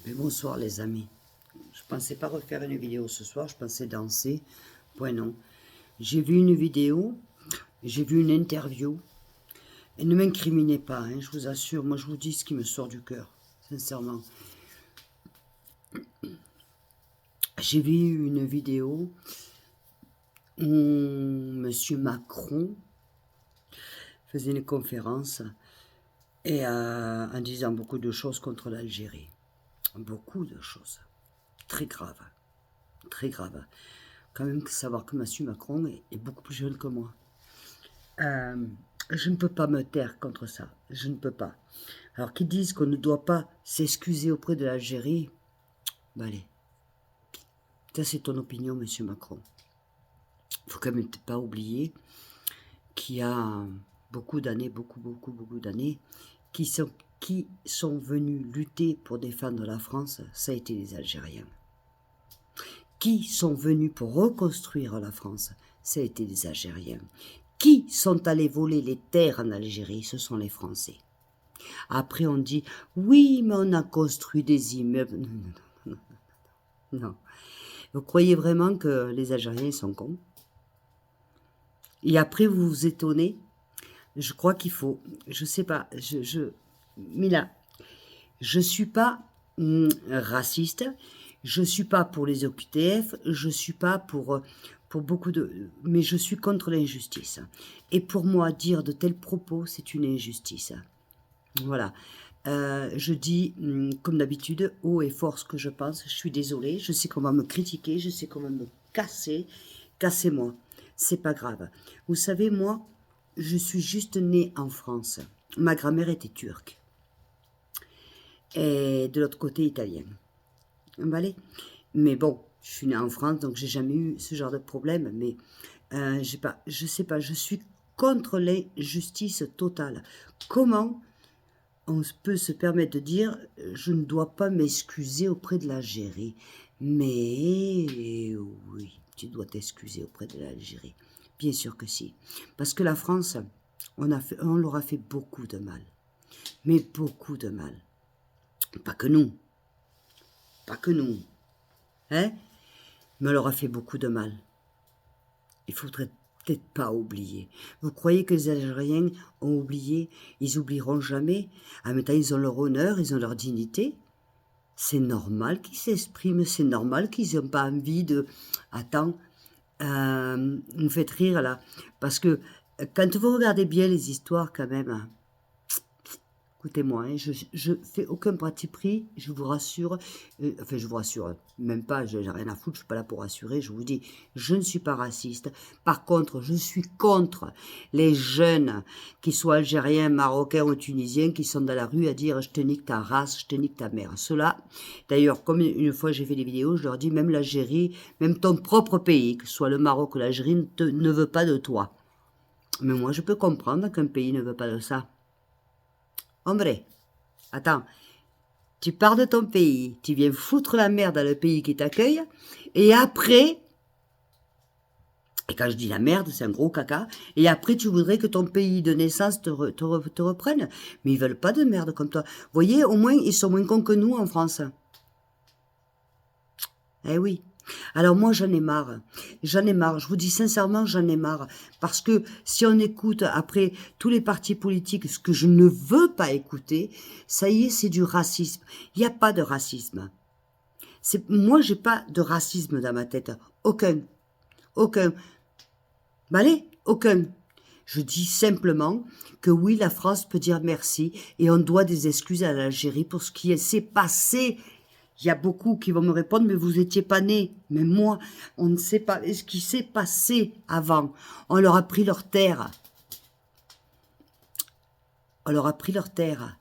Mais bonsoir les amis. Je pensais pas refaire une vidéo ce soir, je pensais danser. Point non. J'ai vu une vidéo, j'ai vu une interview. Et ne m'incriminez pas, hein, je vous assure. Moi je vous dis ce qui me sort du cœur, sincèrement. J'ai vu une vidéo où Monsieur Macron faisait une conférence et en disant beaucoup de choses contre l'Algérie. Beaucoup de choses. Très graves. Très graves. Quand même savoir que Monsieur Macron est beaucoup plus jeune que moi. Je ne peux pas me taire contre ça. Je ne peux pas. Alors qu'ils disent qu'on ne doit pas s'excuser auprès de l'Algérie, ben allez. Ça c'est ton opinion, Monsieur Macron. Il ne faut quand même pas oublier qu'il y a beaucoup d'années, beaucoup d'années, qui sont venus lutter pour défendre la France, ça a été les Algériens. Qui sont venus pour reconstruire la France, ça a été les Algériens. Qui sont allés voler les terres en Algérie, ce sont les Français. Après on dit, oui, mais on a construit des immeubles. Non, non, non, non, non. Vous croyez vraiment que les Algériens sont cons? Et après vous vous étonnez? Je crois qu'il faut, je sais pas, Mila, je suis pas raciste, je suis pas pour les OQTF, je suis pas pour beaucoup de... Mais je suis contre l'injustice. Et pour moi, dire de tels propos, c'est une injustice. Voilà. Je dis, comme d'habitude, haut et fort ce que je pense. Je suis désolée, je sais qu'on va me critiquer, je sais qu'on va me casser. Cassez-moi, c'est pas grave. Vous savez, moi, je suis juste née en France. Ma grand-mère était turque. Et de l'autre côté, italienne. Allez. Mais bon, je suis née en France, donc j'ai jamais eu ce genre de problème. Mais je sais pas, je suis contre l'injustice totale. Comment on peut se permettre de dire je ne dois pas m'excuser auprès de l'Algérie? Mais oui, tu dois t'excuser auprès de l'Algérie. Bien sûr que si. Parce que la France, on leur a fait beaucoup de mal. Mais beaucoup de mal. Pas que nous. Pas que nous. Hein? Mais on leur a fait beaucoup de mal. Il faudrait peut-être pas oublier. Vous croyez que les Algériens ont oublié? Ils oublieront jamais. En même temps, ils ont leur honneur, ils ont leur dignité. C'est normal qu'ils s'expriment, c'est normal qu'ils n'ont pas envie de... Attends, vous me faites rire là. Parce que quand vous regardez bien les histoires quand même... Écoutez-moi, hein, je fais aucun parti pris, je vous rassure, enfin je vous rassure, même pas, j'ai rien à foutre, je suis pas là pour rassurer, je vous dis, je ne suis pas raciste. Par contre, je suis contre les jeunes, qu'ils soient algériens, marocains ou tunisiens, qui sont dans la rue à dire je te nique ta race, je te nique ta mère. Cela, d'ailleurs, comme une fois j'ai fait des vidéos, je leur dis même l'Algérie, même ton propre pays, que ce soit le Maroc ou l'Algérie, ne veut pas de toi. Mais moi je peux comprendre qu'un pays ne veut pas de ça. Hombre, attends, tu pars de ton pays, tu viens foutre la merde dans le pays qui t'accueille, et après, et quand je dis la merde, c'est un gros caca, et après tu voudrais que ton pays de naissance te reprenne, mais ils veulent pas de merde comme toi. Vous voyez, au moins, ils sont moins cons que nous en France. Eh oui. Alors moi j'en ai marre, je vous dis sincèrement j'en ai marre, parce que si on écoute après tous les partis politiques ce que je ne veux pas écouter, ça y est c'est du racisme, il n'y a pas de racisme, moi j'ai pas de racisme dans ma tête, aucun, allez, aucun. Je dis simplement que oui la France peut dire merci et on doit des excuses à l'Algérie pour ce qui s'est passé. Il y a beaucoup qui vont me répondre, mais vous étiez pas nés. Même moi, on ne sait pas ce qui s'est passé avant. On leur a pris leur terre. On leur a pris leur terre.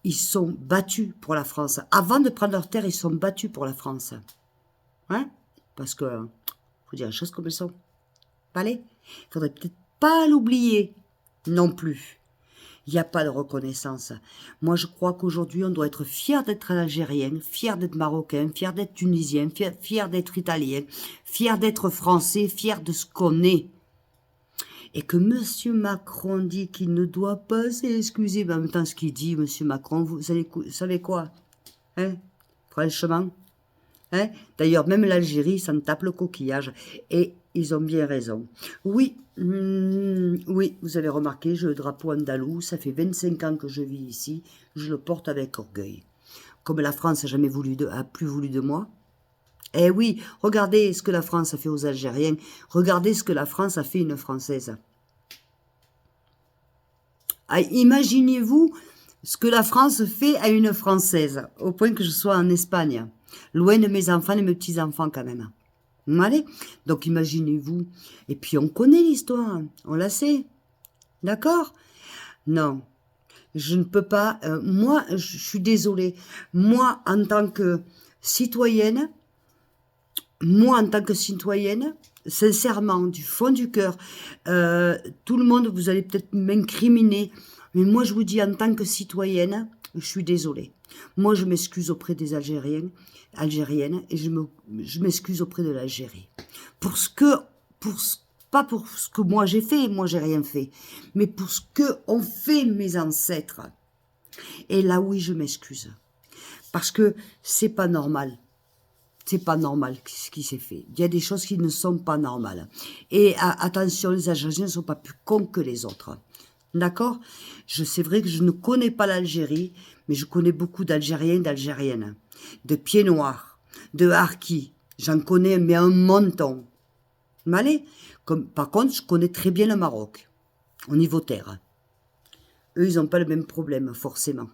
Ils sont battus pour la France. Avant de prendre leur terre, ils sont battus pour la France. Hein? Parce que, faut dire les choses comme elles sont. Allez, il faudrait peut-être pas l'oublier non plus. Il n'y a pas de reconnaissance. Moi, je crois qu'aujourd'hui, on doit être fier d'être algérien, fier d'être marocain, fier d'être tunisien, fier d'être italien, fier d'être français, fier de ce qu'on est. Et que M. Macron dit qu'il ne doit pas s'excuser, mais en même temps, ce qu'il dit, M. Macron, vous savez quoi? Hein? franchement. Hein? D'ailleurs, même l'Algérie, ça me tape le coquillage. Et ils ont bien raison. Oui, oui, vous avez remarqué, j'ai le drapeau andalou. Ça fait 25 ans que je vis ici. Je le porte avec orgueil. Comme la France n'a jamais a plus voulu de moi. Eh oui, regardez ce que la France a fait aux Algériens. Regardez ce que la France a fait une Française. Ah, imaginez-vous ce que la France fait à une Française, au point que je sois en Espagne, loin de mes enfants et mes petits-enfants quand même. Allez, donc imaginez-vous. Et puis on connaît l'histoire, on la sait. D'accord? Non, je ne peux pas. Moi, je suis désolée. Moi, en tant que citoyenne, sincèrement, du fond du cœur, tout le monde, vous allez peut-être m'incriminer, mais moi je vous dis en tant que citoyenne, je suis désolée. Moi je m'excuse auprès des Algériennes, et je m'excuse auprès de l'Algérie. Pas pour ce que moi j'ai fait, moi j'ai rien fait, mais pour ce que ont fait mes ancêtres. Et là oui, je m'excuse. Parce que c'est pas normal. C'est pas normal ce qui s'est fait. Il y a des choses qui ne sont pas normales. Et attention, les Algériens ne sont pas plus cons que les autres. D'accord? C'est vrai que je ne connais pas l'Algérie, mais je connais beaucoup d'Algériens et d'Algériennes. De pieds noirs, de harkis. J'en connais, mais un monton. Malais. Par contre, je connais très bien le Maroc, au niveau terre. Eux, ils n'ont pas le même problème, forcément.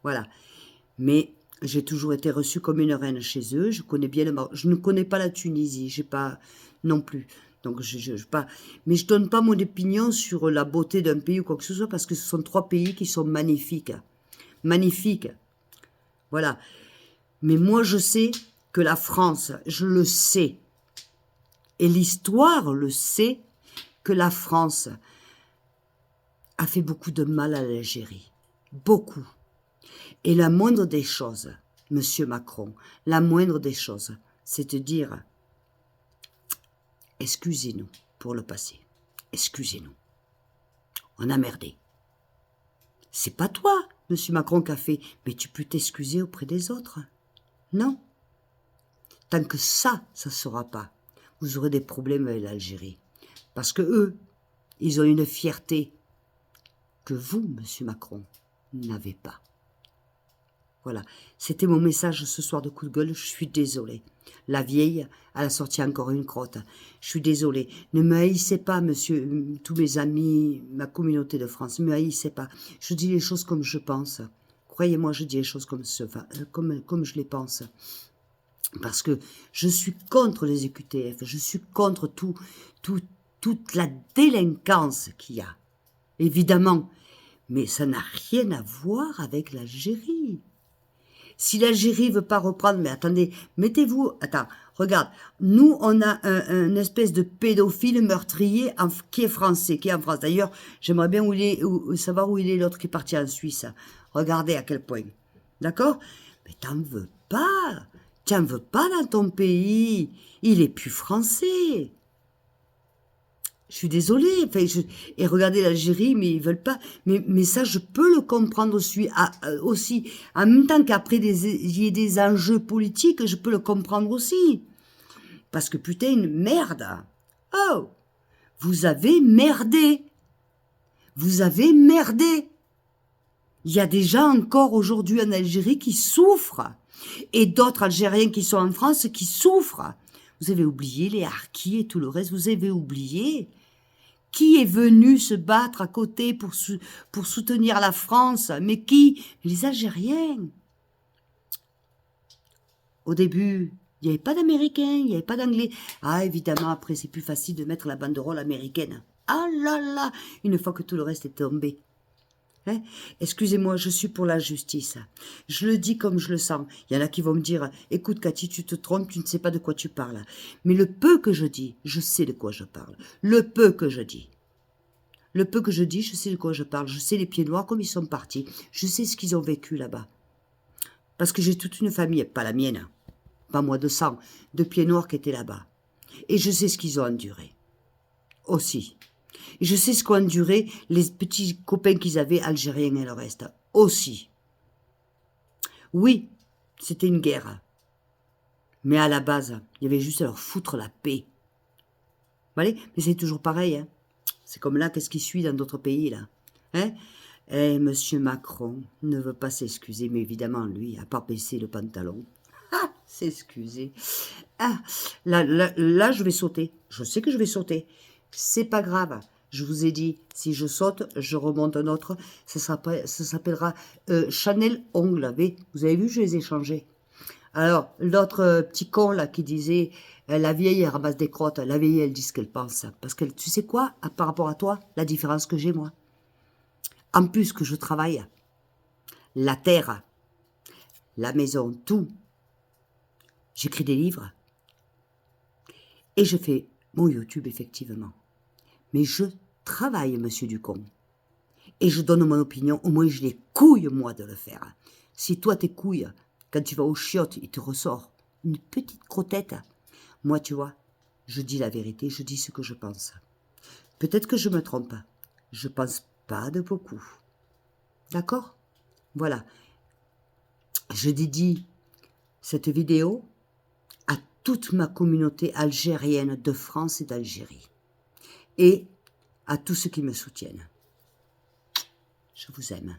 Voilà. Mais j'ai toujours été reçue comme une reine chez eux. Je connais bien le Maroc. Je ne connais pas la Tunisie. J'ai pas non plus. Donc pas. Mais je donne pas mon opinion sur la beauté d'un pays ou quoi que ce soit parce que ce sont 3 pays qui sont magnifiques, magnifiques. Voilà. Mais moi je sais que la France, je le sais, et l'histoire le sait, que la France a fait beaucoup de mal à l'Algérie, beaucoup. Et la moindre des choses, Monsieur Macron, la moindre des choses, c'est de dire excusez-nous pour le passé. Excusez-nous. On a merdé. C'est pas toi, Monsieur Macron, qui a fait, mais tu peux t'excuser auprès des autres. Non. Tant que ça ne sera pas, vous aurez des problèmes avec l'Algérie. Parce que eux, ils ont une fierté que vous, Monsieur Macron, n'avez pas. Voilà, c'était mon message ce soir de coup de gueule, je suis désolée. La vieille, elle a sorti encore une crotte. Je suis désolée. Ne me haïssez pas, monsieur, tous mes amis, ma communauté de France, ne me haïssez pas. Je dis les choses comme je pense. Croyez-moi, je dis les choses comme je les pense. Parce que je suis contre les EQTF, je suis contre toute la délinquance qu'il y a. Évidemment. Mais ça n'a rien à voir avec l'Algérie. Si l'Algérie veut pas reprendre, mais attendez, mettez-vous, attends, regarde, nous on a un espèce de pédophile meurtrier qui est français, qui est en France. D'ailleurs, j'aimerais bien savoir où il est l'autre qui est parti en Suisse. Regardez à quel point, d'accord? Mais t'en veux pas dans ton pays, il est plus français. Je suis désolée. Et regardez l'Algérie, mais ils veulent pas. Mais ça, je peux le comprendre aussi. En même temps qu'après, il y ait des enjeux politiques, je peux le comprendre aussi. Parce que putain, une merde. Oh, vous avez merdé. Vous avez merdé. Il y a des gens encore aujourd'hui en Algérie qui souffrent. Et d'autres Algériens qui sont en France qui souffrent. Vous avez oublié les harkis et tout le reste. Vous avez oublié. Qui est venu se battre à côté pour soutenir la France? Mais qui? Les Algériens. Au début, il n'y avait pas d'Américains, il n'y avait pas d'Anglais. Ah, évidemment, après, c'est plus facile de mettre la banderole américaine. Ah là là, une fois que tout le reste est tombé. Hein? Excusez-moi, je suis pour la justice. Je le dis comme je le sens. Il y en a qui vont me dire, écoute Cathy, tu te trompes, tu ne sais pas de quoi tu parles. Mais le peu que je dis, je sais de quoi je parle. Le peu que je dis. Le peu que je dis, je sais de quoi je parle. Je sais les pieds noirs comme ils sont partis. Je sais ce qu'ils ont vécu là-bas. Parce que j'ai toute une famille, pas la mienne, pas moi de sang, de pieds noirs qui étaient là-bas. Et je sais ce qu'ils ont enduré. Aussi. Et je sais ce qu'ont enduré les petits copains qu'ils avaient, algériens et le reste. Aussi. Oui, C'était une guerre. Mais à la base, il y avait juste à leur foutre la paix. Allez, mais c'est toujours pareil. Hein. C'est comme là, qu'est-ce qui suit dans d'autres pays, là hein. Et monsieur Macron ne veut pas s'excuser, mais évidemment, lui, à part baisser le pantalon. Ah, s'excuser. Ah, là, je vais sauter. Je sais que je vais sauter. C'est pas grave. Je vous ai dit, si je saute, je remonte un autre. Ça s'appellera Chanel Ongles. Vous avez vu, je les ai changés. Alors, l'autre petit con là qui disait la vieille elle ramasse des crottes, la vieille elle dit ce qu'elle pense. Parce que tu sais quoi, par rapport à toi, la différence que j'ai moi. En plus que je travaille, la terre, la maison, tout. J'écris des livres et je fais mon YouTube effectivement. Mais je travaille, monsieur Ducombe. Et je donne mon opinion, au moins j'ai les couilles moi de le faire. Si toi tes couilles, quand tu vas aux chiottes, il te ressort une petite crottette. Moi, tu vois, je dis la vérité, je dis ce que je pense. Peut-être que je me trompe. Je pense pas de beaucoup. D'accord? Voilà. Je dédie cette vidéo à toute ma communauté algérienne de France et d'Algérie. Et à tous ceux qui me soutiennent. Je vous aime.